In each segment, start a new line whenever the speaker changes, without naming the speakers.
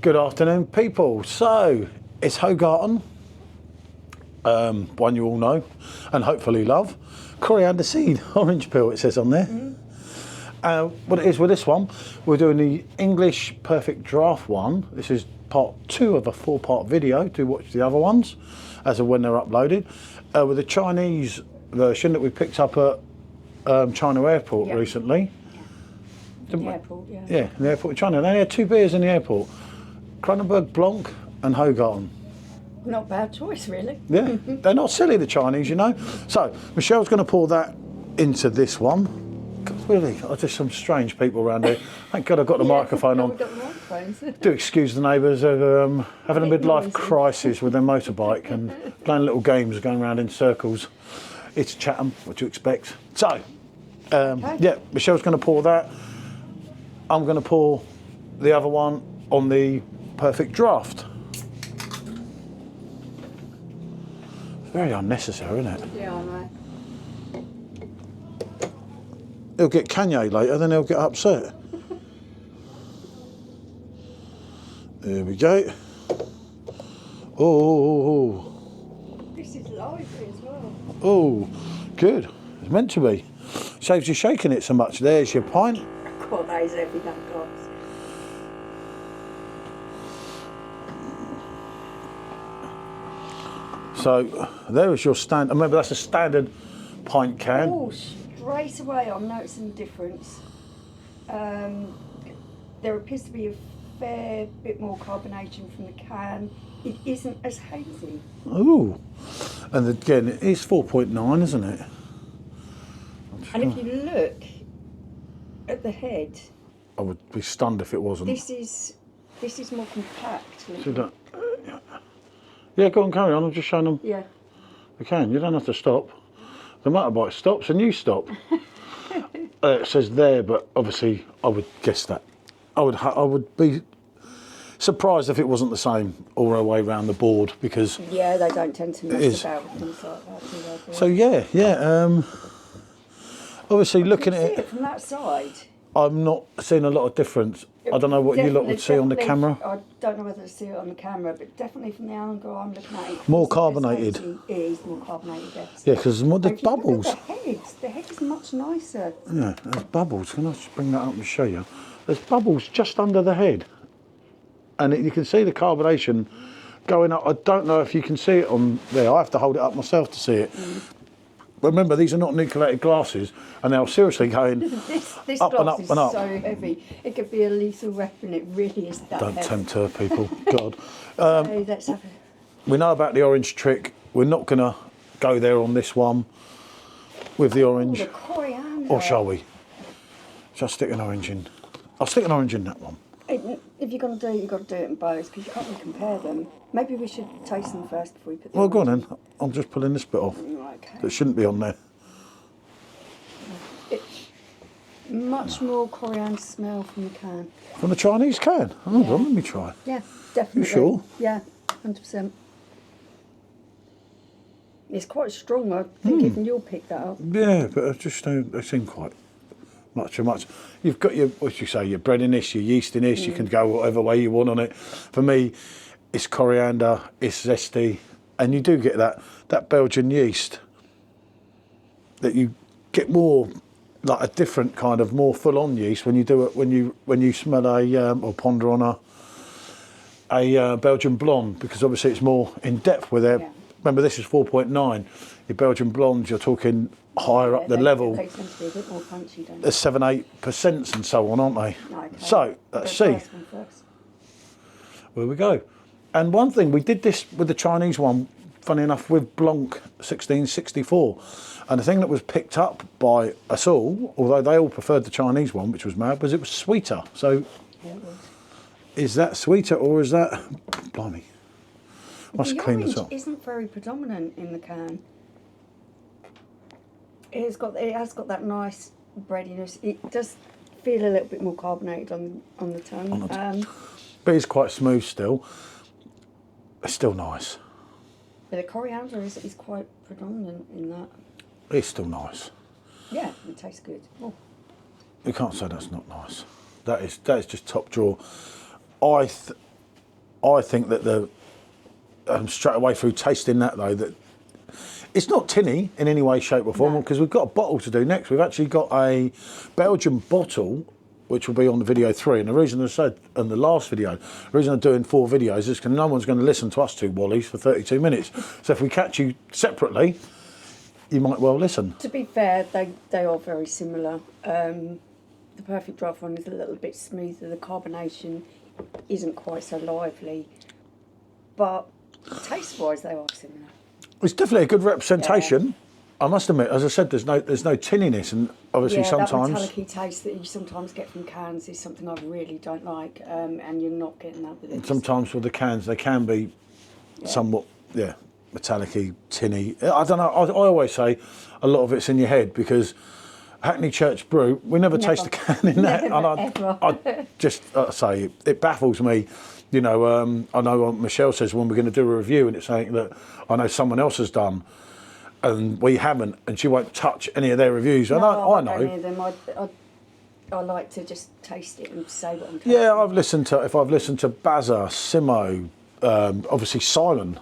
Good afternoon, people. So, it's Hoegaarden, one you all know and hopefully love. Coriander seed, orange peel, it says on there. What it is with this one, we're doing the English Perfect Draft one. This is part 2 of a 4-part video. Do watch the other ones as of when they're uploaded. With the Chinese version that we picked up at China Airport recently.
The airport, yeah.
Yeah, in the airport in China. They only had 2 beers in the airport. Kronenbourg Blanc and Hoegaarden.
Not a bad choice, really.
Yeah, they're not silly, the Chinese, you know. So, Michelle's going to pour that into this one. God, really, there's some strange people around here. Thank God I've got the microphone on.
We've got the microphones.
Do excuse the neighbours of having a midlife crisis with their motorbike and playing little games, going around in circles. It's Chatham, what do you expect? So, yeah, Michelle's going to pour that. I'm going to pour the other one on the Perfect Draft. It's very unnecessary, isn't it?
Yeah, I know.
He'll get Kanye later, then he'll get upset. There we go. Oh.
This is lively as well.
Oh, good. It's meant to be. Saves you shaking it so much. There's your pint.
God, that is heavy, that glass.
So there is your stand. Remember, that's a standard pint can.
Oh, straight away I'm noticing the difference. There appears to be a fair bit more carbonation from the can. It isn't as hazy.
Oh, and again, it is 4.9, isn't it?
And if you look at the head,
I would be stunned if it wasn't.
this is more compact.
See that? Yeah, go on, carry on. I'm just showing them.
Yeah.
You can. You don't have to stop. The motorbike stops and you stop. It says there, but obviously I would guess that. I would be surprised if it wasn't the same all the way around the board, because
Yeah, they don't tend to mess about with things like that, do they?
so yeah. Obviously, looking at
See
it,
it from that side.
I'm not seeing a lot of difference. I don't know what you lot would see on the camera.
I don't know whether to see it on the camera, but definitely from the angle I'm looking at it.
More
it's
carbonated.
It is more carbonated, yes.
Yeah, because there's
If you
bubbles.
Look at the head is much nicer.
Yeah, there's bubbles. Can I just bring that up and show you? There's bubbles just under the head, and you can see the carbonation going up. I don't know if you can see it on there. I have to hold it up myself to see it. Remember, these are not nucleated glasses, and they're seriously going
This
up
glass
and up
is
and up.
so heavy. It could be a lethal weapon. It really is that
Don't
heavy.
tempt her, people. God.
So let's have
We know about the orange trick. We're not going to go there on this one with the orange.
the coriander.
Or shall we? Shall I stick an orange in? I'll stick an orange in that one.
If you're going to do it, you've got to do it in both, because you can't really compare them. Maybe we should taste them first before we put them
Well, go on then. I'm just pulling this bit off.
Okay.
That shouldn't be on there.
Much more coriander smell from the can.
From the Chinese can? Hold on, let me try.
Yeah, definitely.
You sure?
Yeah, 100%. It's quite strong. I think even you'll pick that up.
Yeah, but I just don't, they seem quite much. You've got your, what you say, your bread in this, your yeast in this. You can go whatever way you want on it. For me, it's coriander, it's zesty, and you do get that Belgian yeast that you get more like a different kind of more full-on yeast when you do it when you smell or ponder on a Belgian blonde, because obviously it's more in depth with it.
Yeah.
Remember, this is 4.9. Your Belgian blondes, you're talking higher up the level.
They tend to be a bit more punchy, don't they?
There's 7-8% and so on, aren't they?
Okay.
So let's
The
see.
first one first.
Where we go. And one thing, we did this with the Chinese one, funny enough, with Blanc 1664. And the thing that was picked up by us all, although they all preferred the Chinese one, which was mad, was it was sweeter. So
Yeah, it was.
is that sweeter or is that... Blimey. Must
The
clean this
orange
up.
isn't very predominant in the can. It has got that nice breadiness. It does feel a little bit more carbonated on the tongue.
But it's quite smooth still. It's still nice.
But the coriander is quite predominant in that.
It's still nice.
Yeah, it tastes good. Oh.
You can't say that's not nice. That is just top drawer. I think that the straight away through tasting that though, that it's not tinny in any way, shape or form, because we've got a bottle to do next. We've actually got a Belgian bottle, which will be on the video 3. And the reason I said in the last video, the reason I'm doing 4 videos is because no one's going to listen to us two Wallies for 32 minutes. So if we catch you separately, you might well listen.
To be fair, they are very similar. The Perfectdraft one is a little bit smoother. The carbonation isn't quite so lively, but taste-wise, they are similar.
It's definitely a good representation. Yeah. I must admit, as I said, there's no tinniness, and obviously sometimes
that metallic-y taste that you sometimes get from cans is something I really don't like, and you're not getting that with it.
Sometimes with the cans, they can be somewhat metallic-y, tinny. I don't know. I always say a lot of it's in your head, because Hackney Church Brew, we never taste a can in that.
Never,
I just say it baffles me. You know, I know Michelle says when we're going to do a review, and it's something that I know someone else has done, and we haven't, and she won't touch any of their reviews.
No,
I know.
Any of them. I like to just taste it and say what I'm tasting.
Yeah, I've listened to Bazza, Simo, obviously Silent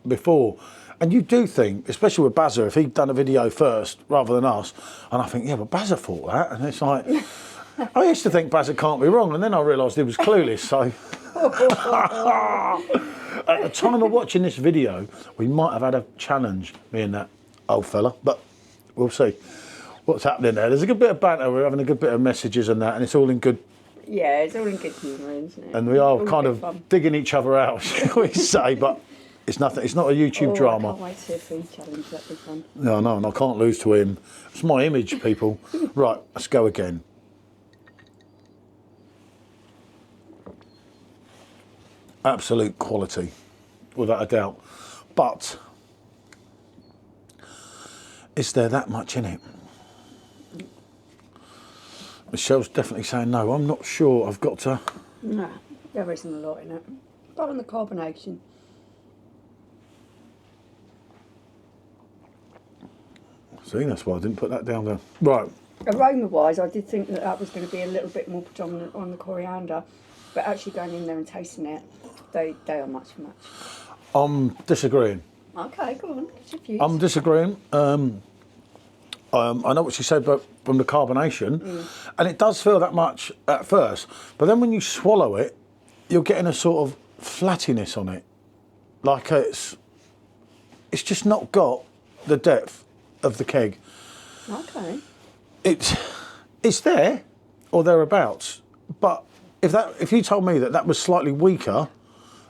before, and you do think, especially with Bazza, if he'd done a video first rather than us, and I think, yeah, but Bazza thought that, and it's like, I used to think Bazza can't be wrong, and then I realised he was clueless. So at the time of watching this video, we might have had a challenge, me and that old fella, but we'll see what's happening there. There's a good bit of banter, we're having a good bit of messages and that, and it's all in good.
Yeah, it's all in good humour, isn't it?
And we are kind of digging each other out, shall we say, but it's nothing. It's not a YouTube drama.
I can't wait to see a food challenge, that'd be fun.
No, and I can't lose to him. It's my image, people. Right, let's go again. Absolute quality, without a doubt. But is there that much in it? Michelle's definitely saying no. I'm not sure. I've got to.
No, there isn't a lot in it. But on the carbonation.
See, that's why I didn't put that down there. Right.
Aroma-wise, I did think that was going to be a little bit more predominant on the coriander, but actually going in there and tasting it, they are much for much.
I'm disagreeing.
Okay, go on. What's your views?
I'm disagreeing. I know what she said, but from the carbonation, and it does feel that much at first, but then when you swallow it, you're getting a sort of flattiness on it, like it's just not got the depth of the keg.
Okay.
It's there or thereabouts, but if you told me that was slightly weaker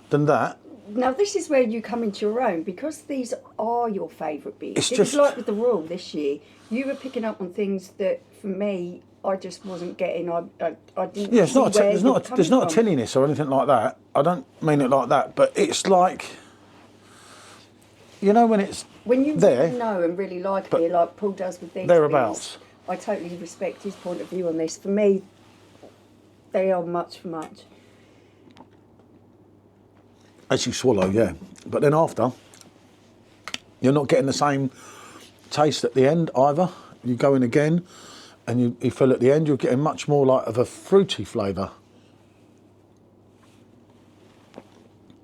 than that.
Now this is where you come into your own, because these are your favourite beers.
It's
just
just
like with the rule this year, you were picking up on things that for me I just wasn't getting. I didn't.
Yeah,
there's
not a tinniness or anything like that. I don't mean it like that, but it's like, you know, when you there,
really know and really like it, like Paul does with these
thereabouts.
beers, I totally respect his point of view on this. For me, they are much for much.
As you swallow, yeah. But then after, you're not getting the same taste at the end either. You go in again, and you feel at the end, you're getting much more like of a fruity flavour.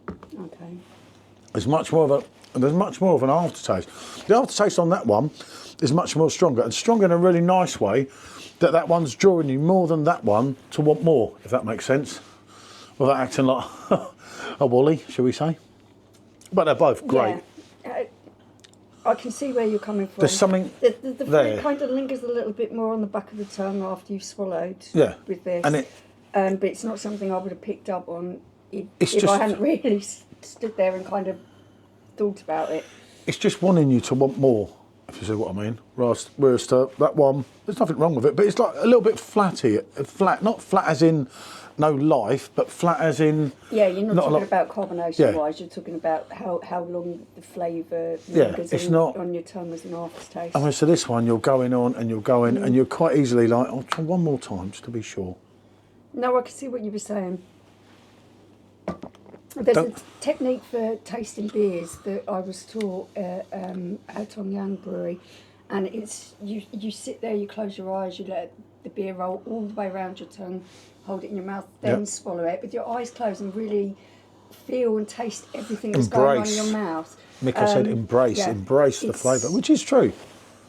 Okay.
There's much more of an aftertaste. The aftertaste on that one is much more stronger, and stronger in a really nice way, that one's drawing you more than that one to want more, if that makes sense. Without acting like a Wally, shall we say? But they're both great.
Yeah. I can see where you're coming from.
There's something
the
there.
food kind of lingers a little bit more on the back of the tongue after you've swallowed.
Yeah.
With this,
and
but it's not something I would have picked up on if
just,
I hadn't really stood there and kind of thought about it.
It's just wanting you to want more, if you see what I mean. Whereas to that one, there's nothing wrong with it, but it's like a little bit flat, not flat as in no life, but flat as in.
Yeah, you're not talking about carbonation wise. You're talking about how long the flavour lingers on your tongue as an aftertaste.
And so this one, you're going on and you're going, and you're quite easily like, I'll try one more time just to be sure.
No, I can see what you were saying. There's a technique for tasting beers that I was taught at Thankyou Brewery, and it's you sit there, you close your eyes, you let the beer roll all the way around your tongue, hold it in your mouth, then swallow it with your eyes closed and really feel and taste everything that's going on in your mouth.
Mick, I said embrace the flavour, which is true.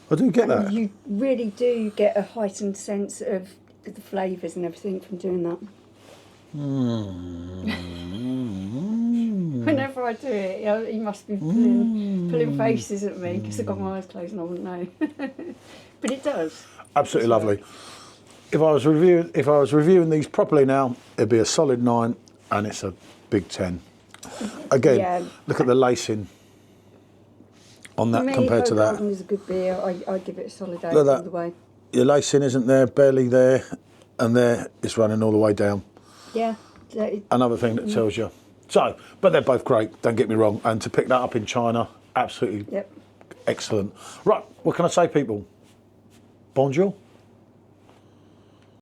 I do get that.
You really do get a heightened sense of the flavours and everything from doing that. Whenever I do it, he must be pulling faces at me because I've got my eyes closed and I wouldn't know. But it does.
Absolutely lovely. If I was reviewing these properly now, it'd be a solid 9, and it's a big 10. Again, look at the lacing on that compared to that.
Hoegaarden is a good beer. I give it a solid 8 all the way.
Your lacing isn't there, barely there, and there it's running all the way down.
Yeah.
Another thing that tells you. So, but they're both great, don't get me wrong. And to pick that up in China, absolutely excellent. Right, what can I say, people? Bonjour.